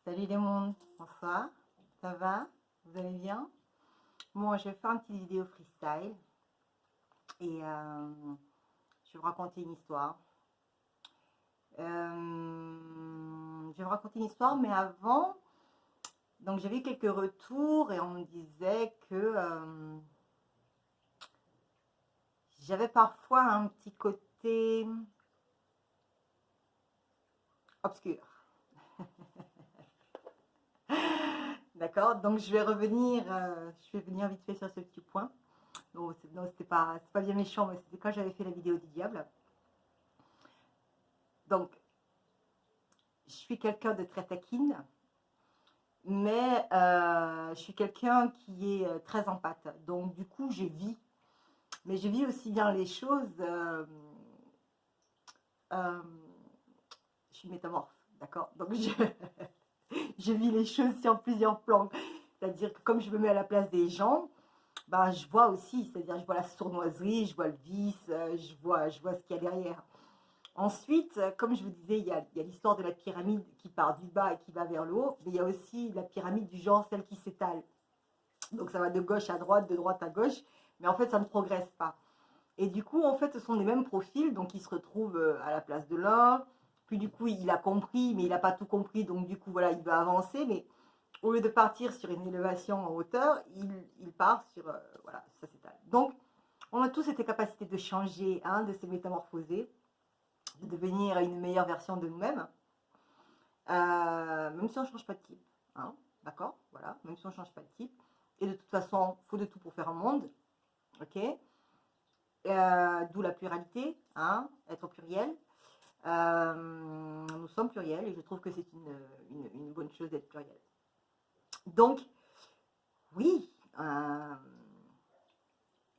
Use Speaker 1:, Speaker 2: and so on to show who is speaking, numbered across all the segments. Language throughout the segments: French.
Speaker 1: Salut les mondes, bonsoir, ça va? Vous allez bien? Bon, je vais faire une petite vidéo freestyle et je vais vous raconter une histoire. Je vais vous raconter une histoire, mais avant, donc j'avais eu quelques retours et on me disait que j'avais parfois un petit côté obscur. D'accord? Donc je vais venir vite fait sur ce petit point. Donc, non, c'était pas bien méchant, mais c'était quand j'avais fait la vidéo du diable. Donc, je suis quelqu'un de très taquine, mais je suis quelqu'un qui est très empathe. Donc, du coup, je vis. Mais je vis aussi bien les choses. Euh, je suis métamorphe, d'accord? Donc, je vis les choses sur plusieurs plans. C'est-à-dire que comme je me mets à la place des gens, ben, je vois aussi, c'est-à-dire je vois la sournoiserie, je vois le vice, je vois ce qu'il y a derrière. Ensuite, comme je vous disais, il y a l'histoire de la pyramide qui part du bas et qui va vers le haut, mais il y a aussi la pyramide du genre, celle qui s'étale. Donc ça va de gauche à droite, de droite à gauche, mais en fait ça ne progresse pas. Et du coup, en fait, ce sont les mêmes profils, donc ils se retrouvent à la place de l'un, puis du coup il a compris, mais il n'a pas tout compris, donc du coup voilà, il va avancer, mais au lieu de partir sur une élévation en hauteur, il part sur, voilà, ça s'étale. Donc on a tous cette capacité de changer, hein, de se métamorphoser, de devenir une meilleure version de nous-mêmes, même si on ne change pas de type. Hein, d'accord. Voilà, même si on ne change pas de type. Et de toute façon, il faut de tout pour faire un monde. Ok. D'où la pluralité, hein, être au pluriel. Nous sommes pluriels et je trouve que c'est une bonne chose d'être pluriel. Donc, oui,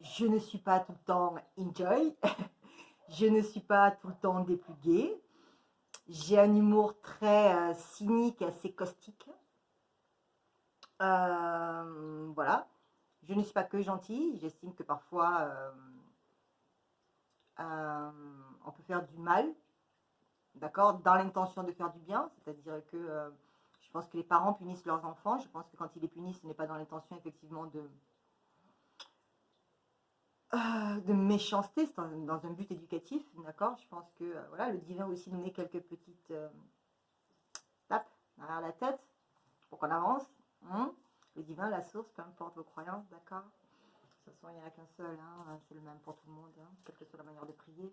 Speaker 1: je ne suis pas tout le temps enjoy. Je ne suis pas tout le temps des plus gays. J'ai un humour très cynique, assez caustique. Voilà. Je ne suis pas que gentille. J'estime que parfois, on peut faire du mal, d'accord, dans l'intention de faire du bien. C'est-à-dire que je pense que les parents punissent leurs enfants. Je pense que quand ils les punissent, ce n'est pas dans l'intention, effectivement, de méchanceté, c'est dans un but éducatif, d'accord. Je pense que voilà, le divin aussi nous met quelques petites tapes derrière la tête pour qu'on avance. Hein. Le divin, la source, peu importe vos croyances, d'accord. De toute façon, il n'y en a qu'un seul, hein, c'est le même pour tout le monde, hein, quelle que soit la manière de prier.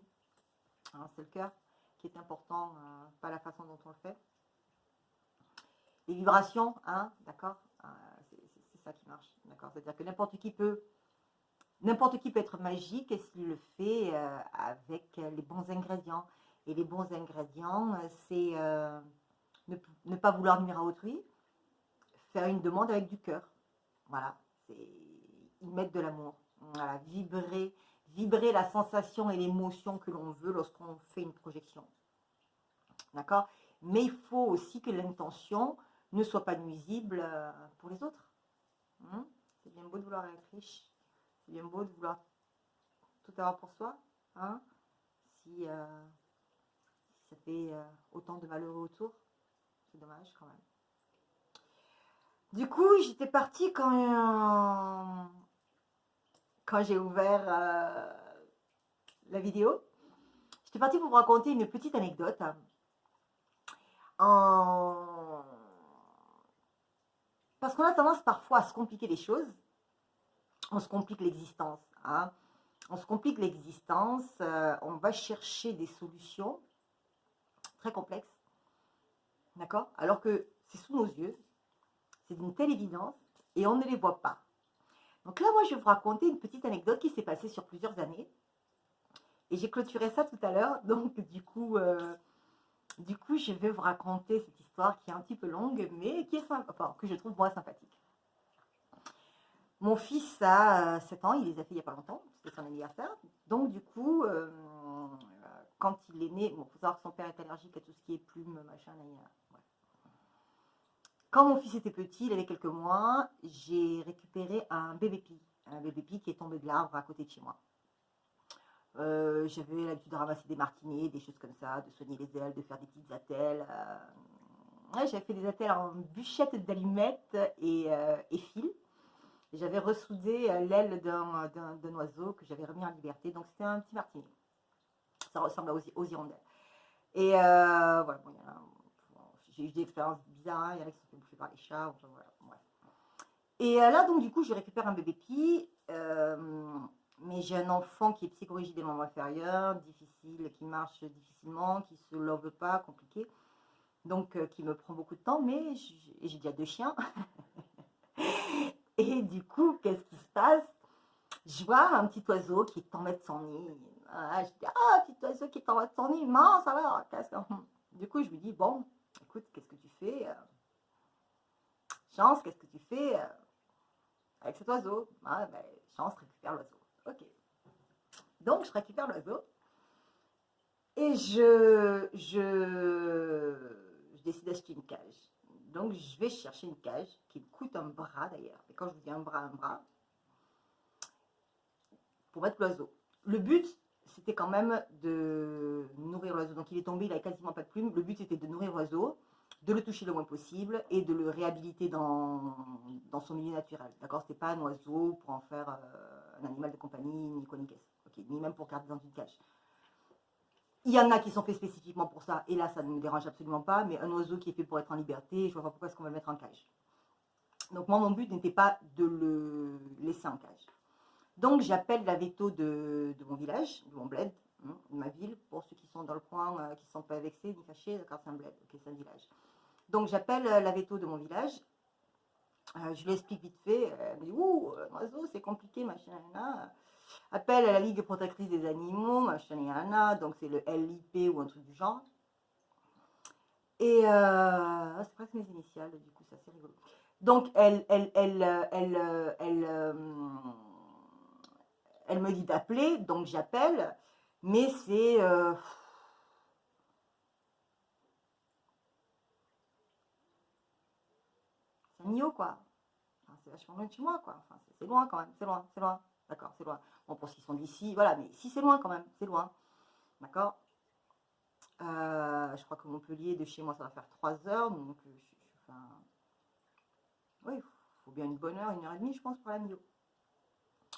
Speaker 1: Hein, c'est le cœur qui est important, pas la façon dont on le fait. Les vibrations, hein, d'accord, c'est ça qui marche, d'accord. C'est-à-dire que n'importe qui peut être magique s'il le fait avec les bons ingrédients. Et les bons ingrédients, c'est ne pas vouloir nuire à autrui, faire une demande avec du cœur. Voilà, c'est y mettre de l'amour. Voilà, vibrer la sensation et l'émotion que l'on veut lorsqu'on fait une projection. D'accord. Mais il faut aussi que l'intention ne soit pas nuisible pour les autres. C'est bien beau de vouloir être riche. C'est bien beau de vouloir tout avoir pour soi. Hein, si, si ça fait autant de malheureux autour, c'est dommage quand même. Du coup, j'étais partie quand j'ai ouvert la vidéo. J'étais partie pour vous raconter une petite anecdote. En... Parce qu'on a tendance parfois à se compliquer les choses. On se complique l'existence. Hein. On se complique l'existence. On va chercher des solutions très complexes. D'accord. Alors que c'est sous nos yeux. C'est d'une telle évidence. Et on ne les voit pas. Donc là, moi, je vais vous raconter une petite anecdote qui s'est passée sur plusieurs années. Et j'ai clôturé ça tout à l'heure. Donc, du coup, je vais vous raconter cette histoire qui est un petit peu longue, mais qui est enfin, que je trouve moi sympathique. Mon fils a 7 ans, il les a fait il n'y a pas longtemps, c'était son anniversaire. Donc, du coup, quand il est né, bon, il faut savoir que son père est allergique à tout ce qui est plumes, machin, ouais. Quand mon fils était petit, il avait quelques mois, j'ai récupéré un bébé pie qui est tombé de l'arbre à côté de chez moi. J'avais l'habitude de ramasser des martinets, des choses comme ça, de soigner les ailes, de faire des petites attelles. Ouais, j'avais fait des attelles en bûchette d'allumettes et fil. J'avais ressoudé l'aile d'un oiseau que j'avais remis en liberté. Donc c'était un petit martini. Ça ressemble aux hirondelles. Et voilà, bon, j'ai eu des expériences bizarres. Hein. Il y en a qui se sont fait bouffer par les chats. Enfin, voilà, bref. Et là, donc, du coup, je récupère un bébé pie. Mais j'ai un enfant qui est psychorigide des membres inférieurs, difficile, qui marche difficilement, qui se love pas, compliqué. Donc, qui me prend beaucoup de temps. Mais j'ai déjà 2 chiens. Et du coup, qu'est-ce qui se passe? Je vois un petit oiseau qui est en mode son nid. Ah, je dis, ah, petit oiseau qui est en mode son nid, mince alors. Du coup, je lui dis, bon, écoute, qu'est-ce que tu fais Chance, qu'est-ce que tu fais avec cet oiseau? Ah, ben, Chance récupère l'oiseau. Ok. Donc, je récupère l'oiseau et je décide d'acheter une cage. Donc, je vais chercher une cage qui me coûte un bras d'ailleurs. Et quand je vous dis un bras, pour mettre l'oiseau. Le but, c'était quand même de nourrir l'oiseau. Donc, il est tombé, il n'avait quasiment pas de plumes. Le but, c'était de nourrir l'oiseau, de le toucher le moins possible et de le réhabiliter dans son milieu naturel. D'accord? C'était pas un oiseau pour en faire un animal de compagnie, ni quoi, ni caisse. Okay, ni même pour garder dans une cage. Il y en a qui sont faits spécifiquement pour ça, et là, ça ne me dérange absolument pas, mais un oiseau qui est fait pour être en liberté, je vois pas pourquoi est-ce qu'on va le mettre en cage. Donc, moi, mon but n'était pas de le laisser en cage. Donc, j'appelle la veto de mon village, de mon bled, de ma ville, pour ceux qui sont dans le coin, qui ne sont pas vexés ni fâchés, d'accord, c'est un bled, ok, c'est un village. Donc, j'appelle la veto de mon village, je lui explique vite fait, elle me dit, ouh, oiseau, c'est compliqué, machin, appelle à la Ligue protectrice des animaux, machin, donc c'est le LIP ou un truc du genre. Et c'est presque mes initiales, du coup, c'est assez rigolo. Donc, elle me dit d'appeler, donc j'appelle, mais c'est un NIO, quoi. Enfin, c'est vachement loin de chez moi, quoi. Enfin, c'est loin quand même, c'est loin, c'est loin. D'accord, c'est loin. Bon, pour ceux qui sont d'ici, voilà, mais si c'est loin quand même, c'est loin. D'accord. Je crois que Montpellier, de chez moi, ça va faire 3 heures, donc enfin, oui, il faut bien une bonne heure, 1h30, je pense, pour la NIO.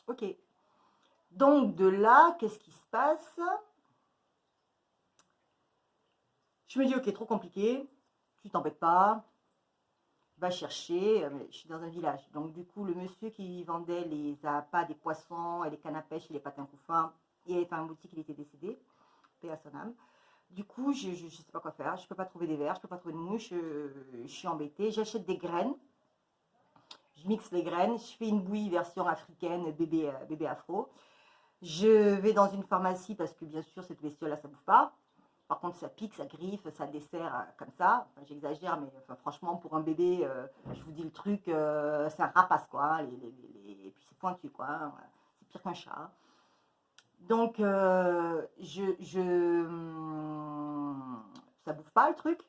Speaker 1: Ok. Donc, de là, qu'est-ce qui se passe? Je me dis, ok, trop compliqué, tu t'embêtes pas, va chercher, je suis dans un village. Donc, du coup, le monsieur qui vendait les appâts, des poissons et les cannes à pêche et les patins couffins, il avait fait un boutique, il était décédé, paix à son âme. Du coup, je ne sais pas quoi faire, je ne peux pas trouver des verres, je ne peux pas trouver de mouches, je suis embêtée. J'achète des graines, je mixe les graines, je fais une bouillie version africaine, bébé afro. Je vais dans une pharmacie parce que bien sûr, cette bestiole-là, ça ne bouffe pas. Par contre, ça pique, ça griffe, ça dessert comme ça. Enfin, j'exagère, mais enfin, franchement, pour un bébé, je vous dis le truc, c'est un rapace, quoi. Hein, et puis c'est pointu, quoi. Hein, c'est pire qu'un chat. Donc, ça bouffe pas le truc.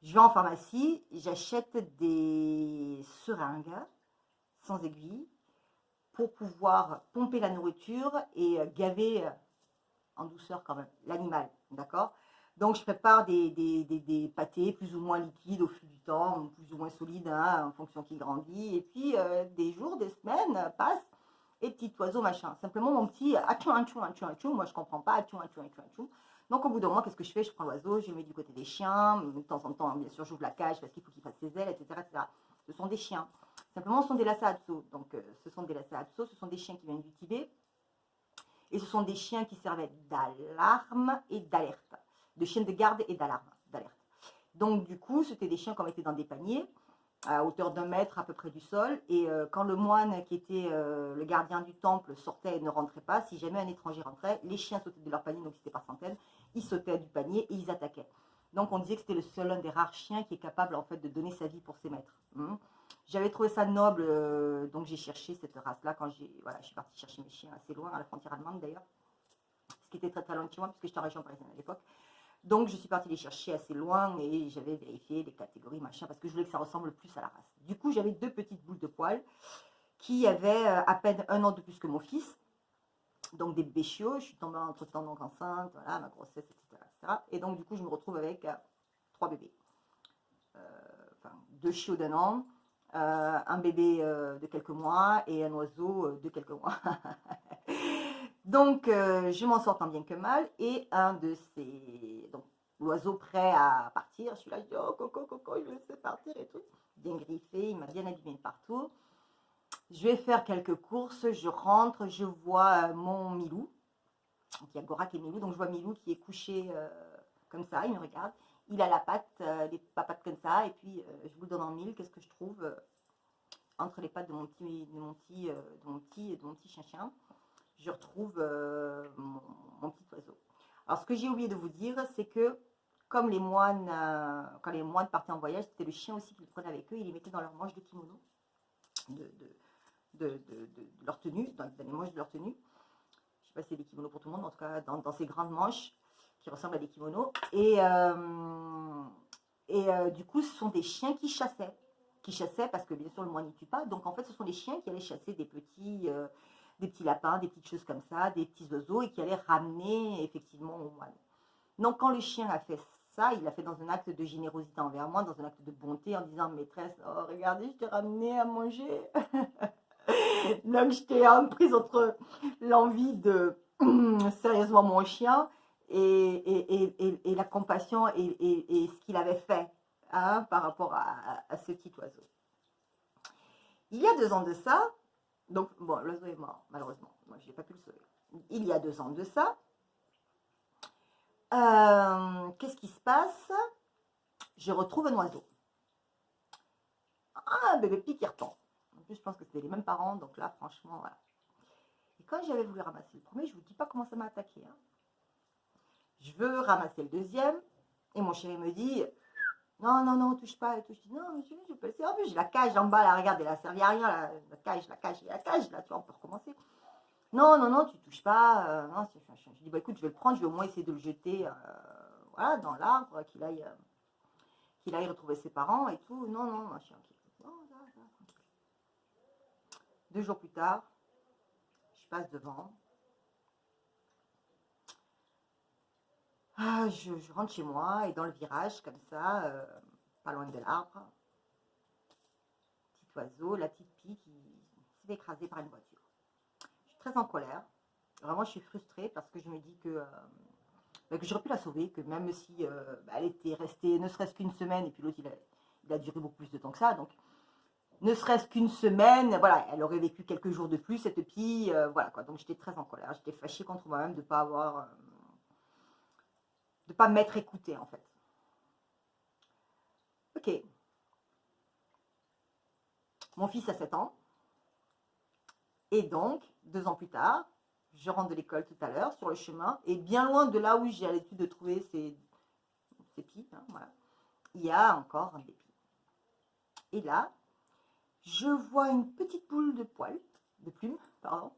Speaker 1: Je vais en pharmacie, j'achète des seringues sans aiguille pour pouvoir pomper la nourriture et gaver en douceur quand même l'animal, d'accord? Donc je prépare des pâtés plus ou moins liquides au fil du temps, plus ou moins solides hein, en fonction qu'il grandit. Et puis des jours, des semaines passent et petit oiseau machin. Simplement mon petit atchou, atchou, atchou, atchou, moi je comprends pas, atchou, atchou, atchou, atchou. Donc au bout d'un moment, qu'est-ce que je fais? Je prends l'oiseau, je le mets du côté des chiens. De temps en temps, bien sûr, j'ouvre la cage parce qu'il faut qu'il fasse ses ailes, etc., etc. Ce sont des chiens. Simplement, ce sont des Lhasa Apso. Donc ce sont des Lhasa Apso, ce sont des chiens qui viennent du Tibet. Et ce sont des chiens qui servaient d'alarme et d'alerte, de chiens de garde et d'alarme, d'alerte. Donc du coup, c'était des chiens qui étaient dans des paniers, à hauteur d'1 mètre à peu près du sol. Et quand le moine qui était le gardien du temple sortait et ne rentrait pas, si jamais un étranger rentrait, les chiens sautaient de leur panier, donc c'était par centaines, ils sautaient du panier et ils attaquaient. Donc on disait que c'était le seul, un des rares chiens qui est capable en fait de donner sa vie pour ses maîtres. J'avais trouvé ça noble, donc j'ai cherché cette race-là quand voilà, je suis partie chercher mes chiens assez loin, à la frontière allemande d'ailleurs, ce qui était très très loin de chez moi, puisque j'étais en région parisienne à l'époque. Donc je suis partie les chercher assez loin et j'avais vérifié les catégories, machin, parce que je voulais que ça ressemble plus à la race. Du coup, j'avais 2 petites boules de poils qui avaient à peine 1 an de plus que mon fils, donc des bébés chiots. Je suis tombée entre temps donc enceinte, voilà, ma grossesse, etc., etc. Et donc du coup, je me retrouve avec 3 bébés. 2 chiots d'1 an, un bébé de quelques mois et un oiseau de quelques mois. Donc, je m'en sors tant bien que mal. Et un de ces... Donc, l'oiseau prêt à partir. Je suis là, je dis, oh, coco, coco, je le laisse partir et tout. Bien griffé, il m'a bien abîmé partout. Je vais faire quelques courses, je rentre, je vois mon Milou. Donc, il y a Gorak et Milou. Donc, je vois Milou qui est couché comme ça, il me regarde. Il a la patte, les pattes comme ça. Et puis, je vous le donne en mille. Qu'est-ce que je trouve entre les pattes de mon petit chien-chien? Je retrouve mon petit oiseau. Alors, ce que j'ai oublié de vous dire, c'est que comme les moines, quand les moines partaient en voyage, c'était le chien aussi qu'ils prenaient avec eux, ils les mettaient dans leur manche de kimono, de leur tenue, dans les manches de leur tenue. Je ne sais pas si c'est des kimonos pour tout le monde, en tout cas dans ces grandes manches qui ressemblent à des kimonos. Et du coup, ce sont des chiens qui chassaient. Parce que bien sûr, le moine n'y tue pas. Donc, en fait, ce sont des chiens qui allaient chasser des petits lapins, des petites choses comme ça, des petits oiseaux, et qui allaient ramener effectivement au moine. Donc, quand le chien a fait ça, il l'a fait dans un acte de générosité envers moi, dans un acte de bonté, en disant, maîtresse, oh, regardez, je t'ai ramené à manger. Donc, j'étais prise entre l'envie de sérieusement mon chien et la compassion et ce qu'il avait fait par rapport à ce petit oiseau. Il y a 2 ans de ça, donc bon, l'oiseau est mort, malheureusement. Moi, je n'ai pas pu le sauver. Il y a 2 ans de ça, qu'est-ce qui se passe? Je retrouve un oiseau. Un bébé petit qui retombe. En plus, je pense que c'était les mêmes parents, donc là, franchement, voilà. Et quand j'avais voulu ramasser le premier, je ne vous dis pas comment ça m'a attaqué. Hein. Je veux ramasser le deuxième, et mon chéri me dit, non, non, non, touche pas et tout. Je dis, non, monsieur, je peux laisser. En plus, j'ai la cage en bas, là, regardez, là, servi à rien, là, la cage, là, tu vois, on peut recommencer. Non, non, non, tu touches pas. Non, je dis, bah écoute, je vais le prendre, je vais au moins essayer de le jeter voilà, dans l'arbre, qu'il aille retrouver ses parents et tout. Non, non, machin. Non, là, 2 jours plus tard, je passe devant. Je rentre chez moi et dans le virage, comme ça, pas loin de l'arbre, petit oiseau, la petite pie qui s'est fait écraser par une voiture. Je suis très en colère. Vraiment, je suis frustrée parce que je me dis que j'aurais pu la sauver, que même si elle était restée ne serait-ce qu'une semaine, et puis l'autre, il a duré beaucoup plus de temps que ça, donc ne serait-ce qu'une semaine, voilà, elle aurait vécu quelques jours de plus, cette pie, voilà quoi. Donc j'étais très en colère, j'étais fâchée contre moi-même de ne pas avoir, de pas m'être écoutée en fait. Ok. Mon fils a 7 ans, et donc 2 ans plus tard, je rentre de l'école tout à l'heure sur le chemin, et bien loin de là où j'ai l'habitude de trouver ces pies, hein, voilà, il y a encore des pies. Et là, je vois une petite boule de poils, de plumes, pardon,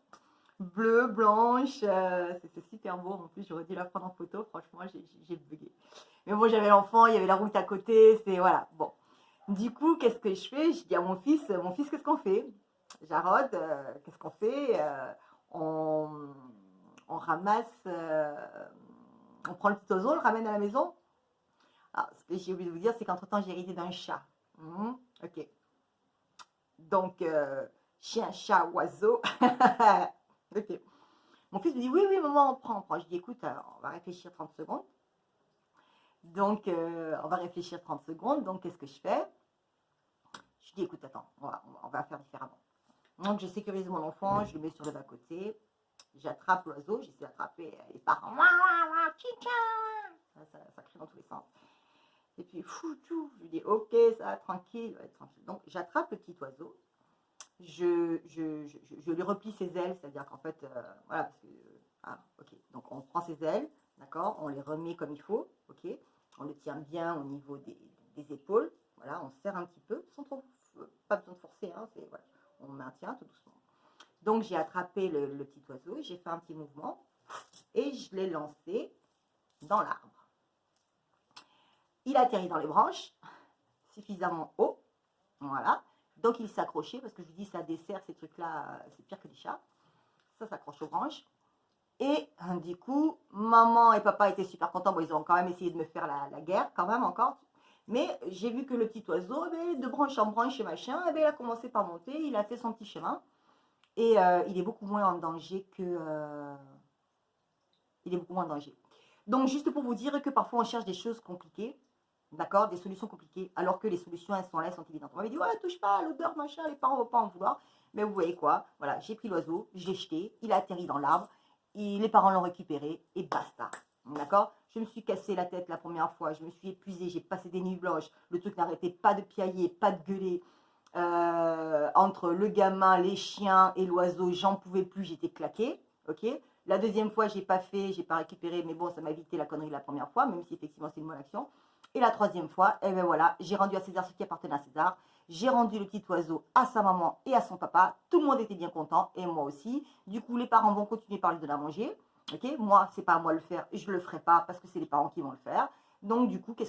Speaker 1: bleu, blanche, c'est super beau, en plus j'aurais dû la prendre en photo, franchement j'ai bugué. Mais bon, j'avais l'enfant, il y avait la route à côté, c'est voilà, bon. Du coup, qu'est-ce que je fais? Je dis à mon fils, qu'est-ce qu'on fait? Jarod, qu'est-ce qu'on fait? On ramasse, on prend le petit oiseau, on le ramène à la maison. Alors, ce que j'ai oublié de vous dire, c'est qu'entre-temps, j'ai hérité d'un chat. Ok. Donc, chien, chat, oiseau. Ok. Mon fils me dit, oui, oui, maman, on prend. Je dis, écoute, on va réfléchir 30 secondes. Donc, on va réfléchir 30 secondes. Donc, qu'est-ce que je fais? Je dis, écoute, attends, on va faire différemment. Donc, je sécurise mon enfant, je le mets sur le bas-côté. J'attrape l'oiseau, j'essaie d'attraper les parents. Ça crie dans tous les sens. Et puis, foutou, je lui dis, ok, ça va, tranquille, tranquille. Donc, j'attrape le petit oiseau. Je lui replie ses ailes, c'est-à-dire qu'en fait, voilà, parce que, ok, donc on prend ses ailes, d'accord, on les remet comme il faut, ok, on le tient bien au niveau des épaules, voilà, on serre un petit peu, sans trop, pas besoin de forcer, hein, voilà, on maintient tout doucement. Donc j'ai attrapé le petit oiseau, j'ai fait un petit mouvement, et je l'ai lancé dans l'arbre. Il atterrit dans les branches, suffisamment haut, voilà. Donc il s'accrochait, parce que je vous dis, ça dessert ces trucs-là, c'est pire que des chats. Ça s'accroche aux branches. Et du coup, maman et papa étaient super contents. Bon, ils ont quand même essayé de me faire la guerre, quand même, encore. Mais j'ai vu que le petit oiseau, de branche en branche et machin, il a commencé par monter, il a fait son petit chemin. Et il est beaucoup moins en danger que... il est beaucoup moins en danger. Donc, juste pour vous dire que parfois, on cherche des choses compliquées, d'accord, des solutions compliquées, alors que les solutions, elles sont là, elles sont évidentes. On m'avait dit, ouais, touche pas à l'odeur, machin, les parents ne vont pas en vouloir. Mais vous voyez quoi, voilà, j'ai pris l'oiseau, je l'ai jeté, il a atterri dans l'arbre, et les parents l'ont récupéré, et basta. D'accord. Je me suis cassé la tête la première fois, je me suis épuisée, j'ai passé des nuits blanches, le truc n'arrêtait pas de piailler, pas de gueuler. Entre le gamin, les chiens et l'oiseau, j'en pouvais plus, j'étais claquée, ok. La deuxième fois, j'ai pas fait, j'ai pas récupéré, mais bon, ça m'a évité la connerie de la première fois, même si effectivement c'est une bonne action. Et la troisième fois, eh ben voilà, j'ai rendu à César ce qui appartenait à César. J'ai rendu le petit oiseau à sa maman et à son papa. Tout le monde était bien content, et moi aussi. Du coup, les parents vont continuer par lui donner à manger. Ok, moi, c'est pas à moi de le faire, je le ferai pas parce que c'est les parents qui vont le faire. Donc, du coup, qu'est-ce